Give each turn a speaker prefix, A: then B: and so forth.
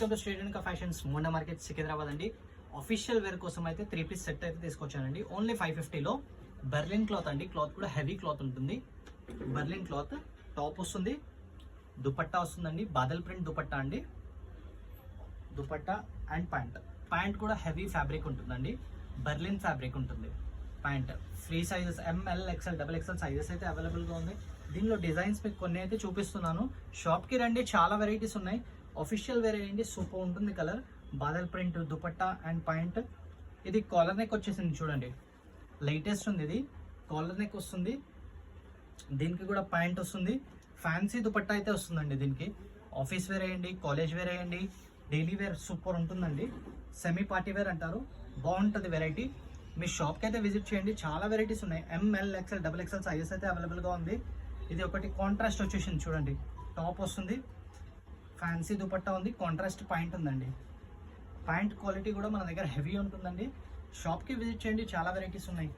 A: శ్రీరేణుక fashions Monda market Secunderabad అండి. Official wear కోసం అయితే 3 పీస్ సెట్ అయితే తీసుకొచ్చానండి. ఓన్లీ 550లో బెర్లిన్ క్లాత్ అండి. క్లాత్ కూడా హెవీ క్లాత్ ఉంటుంది. బెర్లిన్ క్లాత్ టాప్ వస్తుంది, దుపట్టా వస్తుందండి. బాదల్ ప్రింట్ దుపట్టా అండి. దుపట్టా అండ్ ప్యాంట్ కూడా హెవీ ఫ్యాబ్రిక్ ఉంటుందండి. బెర్లిన్ ఫ్యాబ్రిక్ ఉంటుంది. Pant free sizes M L XL double XL sizes అయితే అవైలబుల్గా ఉంది. దీనిలో డిజైన్స్ మీకు కొన్ని అయితే చూపిస్తున్నాను. షాప్కి రండి, చాలా వెరైటీస్ ఉన్నాయి. ఆఫీషియల్ వేర్ అయ్యింది, సూపర్ ఉంటుంది colour. Badal print dupatta and pant. ఇది కాలర్ నెక్ వచ్చేసింది చూడండి, లేటెస్ట్ ఉంది. ఇది కాలర్ నెక్ వస్తుంది, దీనికి కూడా ప్యాంట్ వస్తుంది. ఫ్యాన్సీ దుపట్టా అయితే వస్తుందండి. దీనికి ఆఫీస్ వేర్ అయ్యండి, కాలేజ్ వేర్ అయ్యండి, డైలీ వేర్ సూపర్ ఉంటుందండి. సెమీ పార్టీ వేర్ అంటారు, బాగుంటుంది వెరైటీ. మీ షాప్కి అయితే విజిట్ చేయండి, చాలా వెరైటీస్ ఉన్నాయి. M L XL double XL sizes అయితే అవైలబుల్గా ఉంది. ఇది ఒకటి కాంట్రాస్ట్ వచ్చేసింది చూడండి, టాప్ వస్తుంది, ఫ్యాన్సీ దుపట్టా ఉంది, కాంట్రాస్ట్ ప్యాంట్ ఉందండి. ప్యాంట్ క్వాలిటీ కూడా మన దగ్గర హెవీ ఉంటుందండి. షాప్కి విజిట్ చేయండి, చాలా వెరైటీస్ ఉన్నాయి.